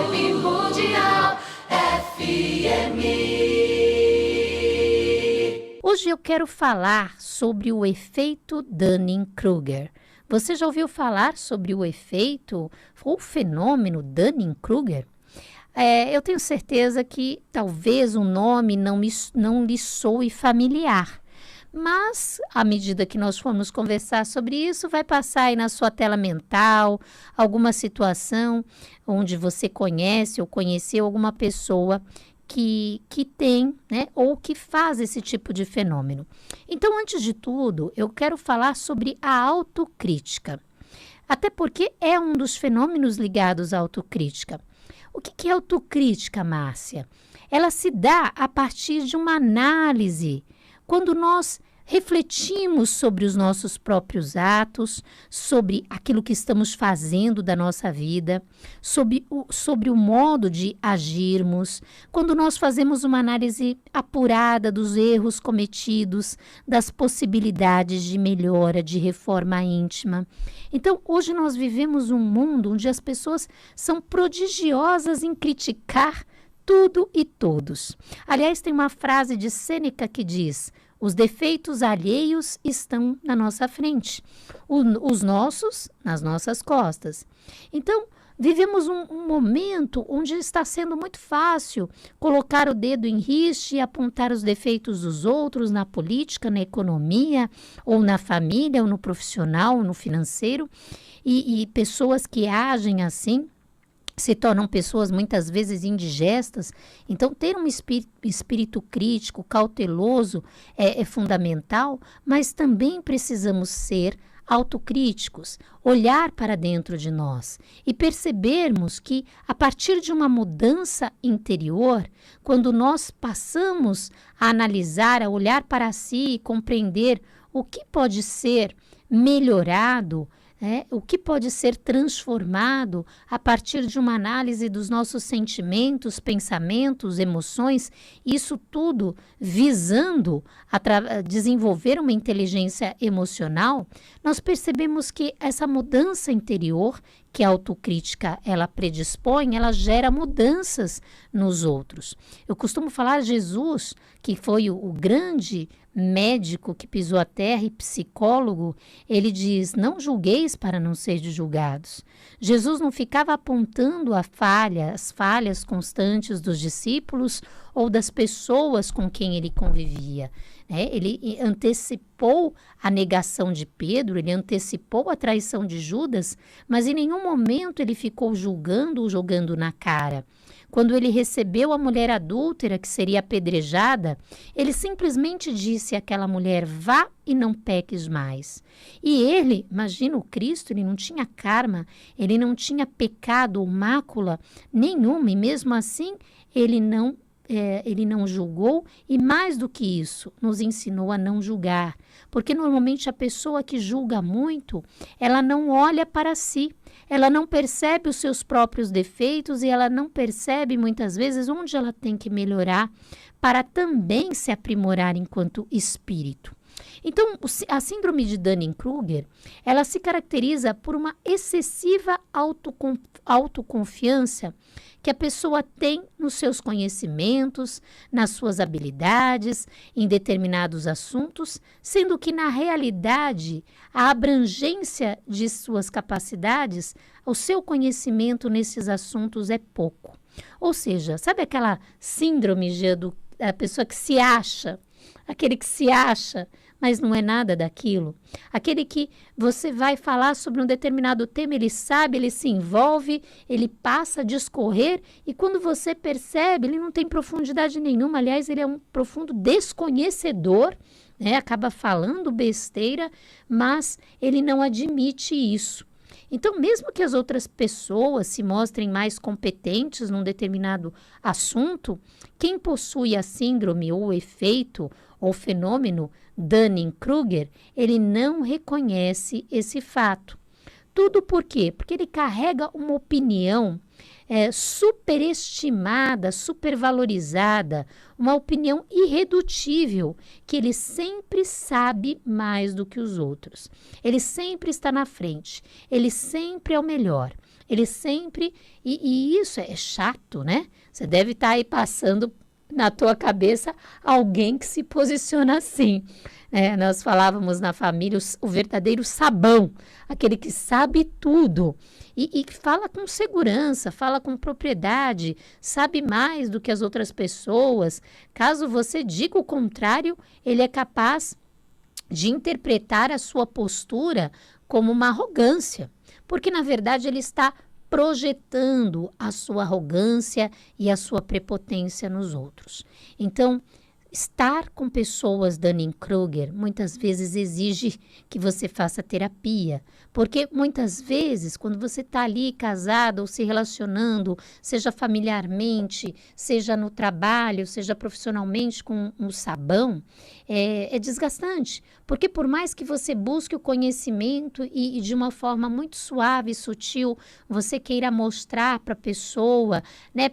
Vibe Mundial FM. Hoje eu quero falar sobre o efeito Dunning-Kruger. Você já ouviu falar sobre o efeito ou fenômeno Dunning-Kruger? Eu tenho certeza que talvez o nome não lhe soe familiar. Mas, à medida que nós formos conversar sobre isso, vai passar aí na sua tela mental alguma situação onde você conhece ou conheceu alguma pessoa que tem, né, ou que faz esse tipo de fenômeno. Então, antes de tudo, eu quero falar sobre a autocrítica. Até porque é um dos fenômenos ligados à autocrítica. O que é autocrítica, Márcia? Ela se dá a partir de uma análise. Quando nós refletimos sobre os nossos próprios atos, sobre aquilo que estamos fazendo da nossa vida, sobre o modo de agirmos, quando nós fazemos uma análise apurada dos erros cometidos, das possibilidades de melhora, de reforma íntima. Então, hoje nós vivemos um mundo onde as pessoas são prodigiosas em criticar tudo e todos. Aliás, tem uma frase de Sêneca que diz: os defeitos alheios estão na nossa frente, os nossos nas nossas costas. Então, vivemos um momento onde está sendo muito fácil colocar o dedo em riste e apontar os defeitos dos outros na política, na economia, ou na família, ou no profissional, ou no financeiro, e pessoas que agem assim se tornam pessoas muitas vezes indigestas. Então, ter um espírito crítico, cauteloso é fundamental, mas também precisamos ser autocríticos, olhar para dentro de nós e percebermos que, a partir de uma mudança interior, quando nós passamos a analisar, a olhar para si e compreender o que pode ser melhorado, o que pode ser transformado a partir de uma análise dos nossos sentimentos, pensamentos, emoções, isso tudo visando desenvolver uma inteligência emocional, nós percebemos que essa mudança interior, que a autocrítica ela predispõe, ela gera mudanças nos outros. Eu costumo falar de Jesus, que foi o grande médico que pisou a terra e psicólogo. Ele diz: não julgueis para não seres julgados. Jesus não ficava apontando as falhas constantes dos discípulos ou das pessoas com quem ele convivia. Ele antecipou a negação de Pedro, ele antecipou a traição de Judas, mas em nenhum momento ele ficou julgando ou jogando na cara. Quando ele recebeu a mulher adúltera que seria apedrejada, ele simplesmente disse àquela mulher: vá e não peques mais. E ele, imagina o Cristo, ele não tinha karma, ele não tinha pecado ou mácula nenhuma, e mesmo assim ele não julgou, e mais do que isso, nos ensinou a não julgar. Porque normalmente a pessoa que julga muito, ela não olha para si, ela não percebe os seus próprios defeitos e ela não percebe muitas vezes onde ela tem que melhorar para também se aprimorar enquanto espírito. Então, a síndrome de Dunning-Kruger, ela se caracteriza por uma excessiva autoconfiança que a pessoa tem nos seus conhecimentos, nas suas habilidades, em determinados assuntos, sendo que, na realidade, a abrangência de suas capacidades, o seu conhecimento nesses assuntos é pouco. Ou seja, sabe aquela síndrome da pessoa que se acha, aquele que se acha, mas não é nada daquilo. Aquele que você vai falar sobre um determinado tema, ele sabe, ele se envolve, ele passa a discorrer, e quando você percebe, ele não tem profundidade nenhuma. Aliás, ele é um profundo desconhecedor, acaba falando besteira, mas ele não admite isso. Então, mesmo que as outras pessoas se mostrem mais competentes num determinado assunto, quem possui a síndrome ou o efeito ou fenômeno Dunning-Kruger, ele não reconhece esse fato. Tudo por quê? Porque ele carrega uma opinião superestimada, supervalorizada, uma opinião irredutível, que ele sempre sabe mais do que os outros. Ele sempre está na frente, ele sempre é o melhor. Ele sempre... E isso é chato, né? Você deve estar aí passando na tua cabeça alguém que se posiciona assim. Nós falávamos na família o verdadeiro sabão, aquele que sabe tudo e que fala com segurança, fala com propriedade, sabe mais do que as outras pessoas. Caso você diga o contrário, ele é capaz de interpretar a sua postura como uma arrogância, porque na verdade ele está projetando a sua arrogância e a sua prepotência nos outros. Então, estar com pessoas Dunning-Kruger muitas vezes exige que você faça terapia, porque muitas vezes quando você está ali casado ou se relacionando, seja familiarmente, seja no trabalho, seja profissionalmente com um sabão, é desgastante, porque por mais que você busque o conhecimento e de uma forma muito suave e sutil, você queira mostrar para a pessoa, né,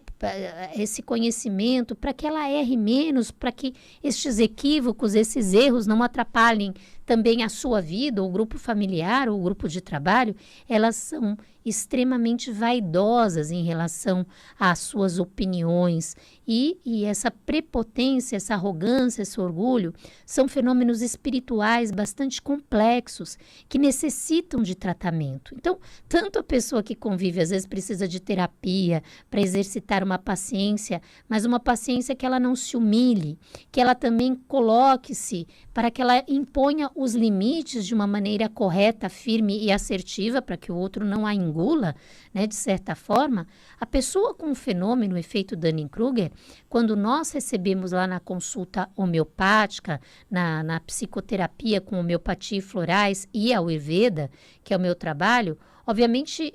esse conhecimento, para que ela erre menos, para que estes equívocos, esses erros não atrapalhem também a sua vida, ou o grupo familiar, ou o grupo de trabalho, elas são extremamente vaidosas em relação às suas opiniões. E essa prepotência, essa arrogância, esse orgulho, são fenômenos espirituais bastante complexos, que necessitam de tratamento. Então, tanto a pessoa que convive, às vezes precisa de terapia para exercitar uma paciência, mas uma paciência que ela não se humilhe, que ela também coloque-se para que ela imponha os limites de uma maneira correta, firme e assertiva, para que o outro não a engula, né, de certa forma. A pessoa com o fenômeno, o efeito Dunning-Kruger, quando nós recebemos lá na consulta homeopática, na psicoterapia com homeopatia e florais e a Ayurveda, que é o meu trabalho, obviamente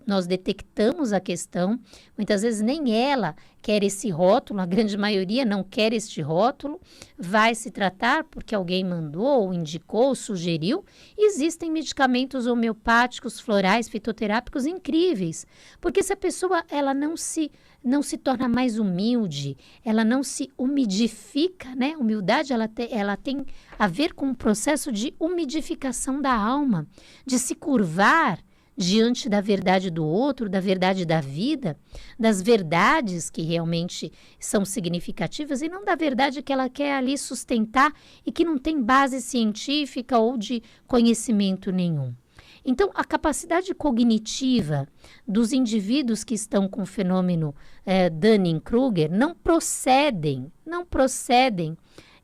nós detectamos a questão, muitas vezes nem ela quer esse rótulo, a grande maioria não quer este rótulo, vai se tratar porque alguém mandou, ou indicou, ou sugeriu. Existem medicamentos homeopáticos, florais, fitoterápicos incríveis, porque se a pessoa ela não se torna mais humilde, ela não se umidifica, né? Humildade ela tem a ver com o processo de umidificação da alma, de se curvar diante da verdade do outro, da verdade da vida, das verdades que realmente são significativas e não da verdade que ela quer ali sustentar e que não tem base científica ou de conhecimento nenhum. Então, a capacidade cognitiva dos indivíduos que estão com o fenômeno Dunning-Kruger não procedem.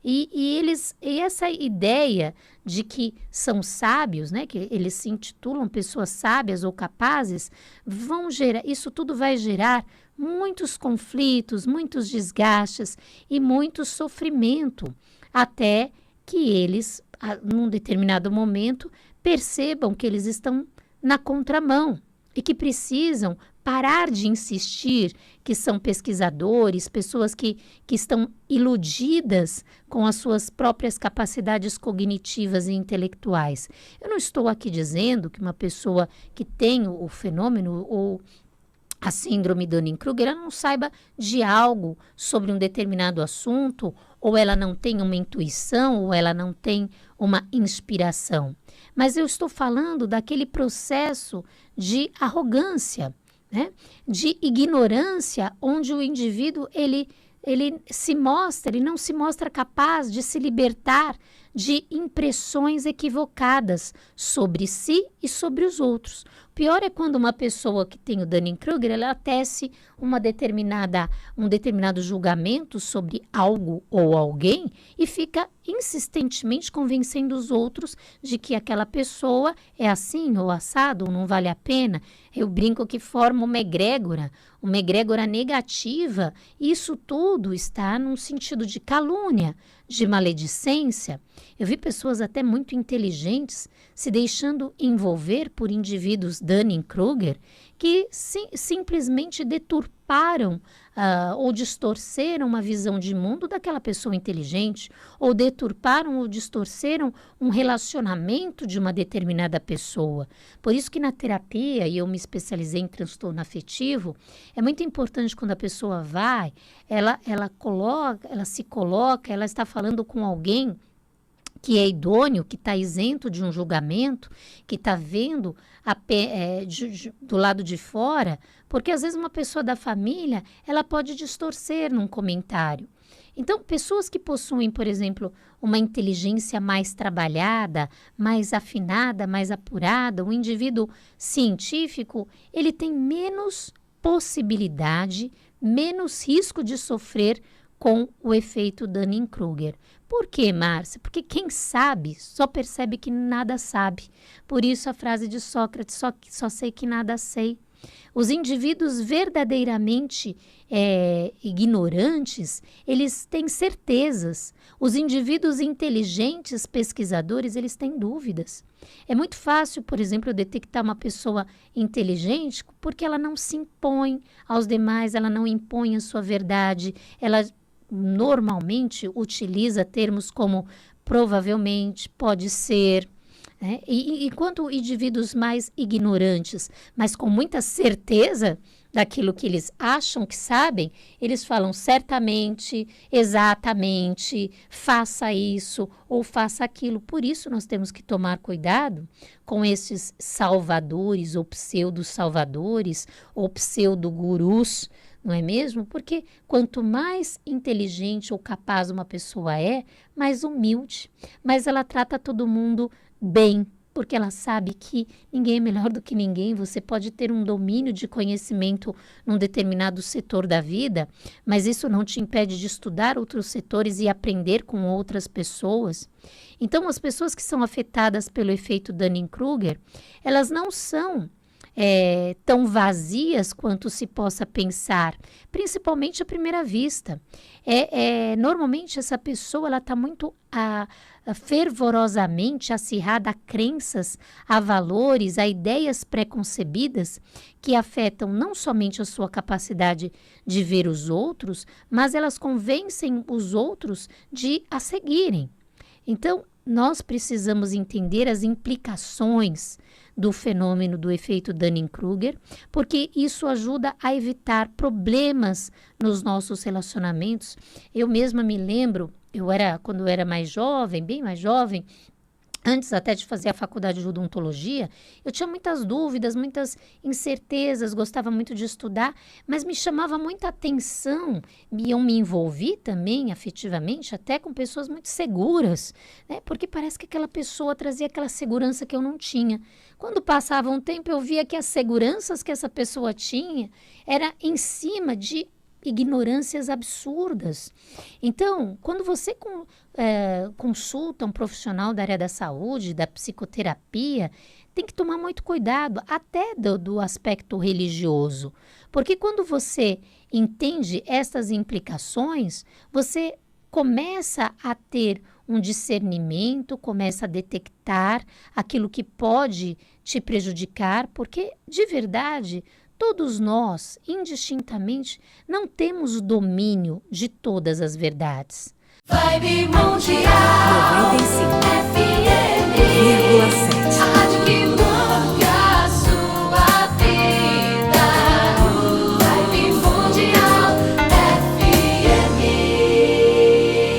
E essa ideia de que são sábios, né, que eles se intitulam pessoas sábias ou capazes, isso tudo vai gerar muitos conflitos, muitos desgastes e muito sofrimento, até que eles, num determinado momento, percebam que eles estão na contramão e que precisam parar de insistir que são pesquisadores, pessoas que estão iludidas com as suas próprias capacidades cognitivas e intelectuais. Eu não estou aqui dizendo que uma pessoa que tem o fenômeno ou a síndrome Dunning-Kruger, ela não saiba de algo sobre um determinado assunto, ou ela não tem uma intuição, ou ela não tem uma inspiração. Mas eu estou falando daquele processo de arrogância, né? De ignorância, onde o indivíduo ele não se mostra capaz de se libertar de impressões equivocadas sobre si e sobre os outros. O pior é quando uma pessoa que tem o Dunning-Kruger, ela tece um determinado julgamento sobre algo ou alguém e fica insistentemente convencendo os outros de que aquela pessoa é assim ou assado, ou não vale a pena. Eu brinco que forma uma egrégora negativa. Isso tudo está num sentido de calúnia, de maledicência. Eu vi pessoas até muito inteligentes se deixando envolver por indivíduos Dunning-Kruger que simplesmente deturparam ou distorceram uma visão de mundo daquela pessoa inteligente, ou deturparam ou distorceram um relacionamento de uma determinada pessoa. Por isso que na terapia, e eu me especializei em transtorno afetivo, é muito importante quando a pessoa vai, ela está falando com alguém que é idôneo, que está isento de um julgamento, que está vendo do lado de fora, porque às vezes uma pessoa da família, ela pode distorcer num comentário. Então, pessoas que possuem, por exemplo, uma inteligência mais trabalhada, mais afinada, mais apurada, um indivíduo científico, ele tem menos possibilidade, menos risco de sofrer com o efeito Dunning-Kruger. Por quê, Márcia? Porque quem sabe só percebe que nada sabe. Por isso a frase de Sócrates, só sei que nada sei. Os indivíduos verdadeiramente ignorantes, eles têm certezas. Os indivíduos inteligentes, pesquisadores, eles têm dúvidas. É muito fácil, por exemplo, detectar uma pessoa inteligente porque ela não se impõe aos demais, ela não impõe a sua verdade, ela normalmente utiliza termos como provavelmente, pode ser, né? Enquanto indivíduos mais ignorantes, mas com muita certeza daquilo que eles acham que sabem, eles falam certamente, exatamente, faça isso ou faça aquilo. Por isso nós temos que tomar cuidado com esses salvadores ou pseudo-salvadores ou pseudo-gurus, não é mesmo? Porque quanto mais inteligente ou capaz uma pessoa é, mais humilde, mas ela trata todo mundo bem, porque ela sabe que ninguém é melhor do que ninguém. Você pode ter um domínio de conhecimento num determinado setor da vida, mas isso não te impede de estudar outros setores e aprender com outras pessoas. Então, as pessoas que são afetadas pelo efeito Dunning-Kruger, elas não são tão vazias quanto se possa pensar, principalmente à primeira vista. Normalmente essa pessoa ela está muito fervorosamente acirrada a crenças, a valores, a ideias preconcebidas que afetam não somente a sua capacidade de ver os outros, mas elas convencem os outros de a seguirem. Então, nós precisamos entender as implicações do fenômeno do efeito Dunning-Kruger, porque isso ajuda a evitar problemas nos nossos relacionamentos. Eu mesma me lembro, quando eu era mais jovem, bem mais jovem, antes até de fazer a faculdade de odontologia, eu tinha muitas dúvidas, muitas incertezas, gostava muito de estudar, mas me chamava muita atenção e eu me envolvi também afetivamente até com pessoas muito seguras, né? Porque parece que aquela pessoa trazia aquela segurança que eu não tinha. Quando passava um tempo, eu via que as seguranças que essa pessoa tinha era em cima de ignorâncias absurdas. Então, quando você consulta um profissional da área da saúde, da psicoterapia, tem que tomar muito cuidado, até do aspecto religioso, porque quando você entende essas implicações, você começa a ter um discernimento, começa a detectar aquilo que pode te prejudicar, porque, de verdade, todos nós, indistintamente, não temos domínio de todas as verdades. Vibe Mundial 95,7. FM.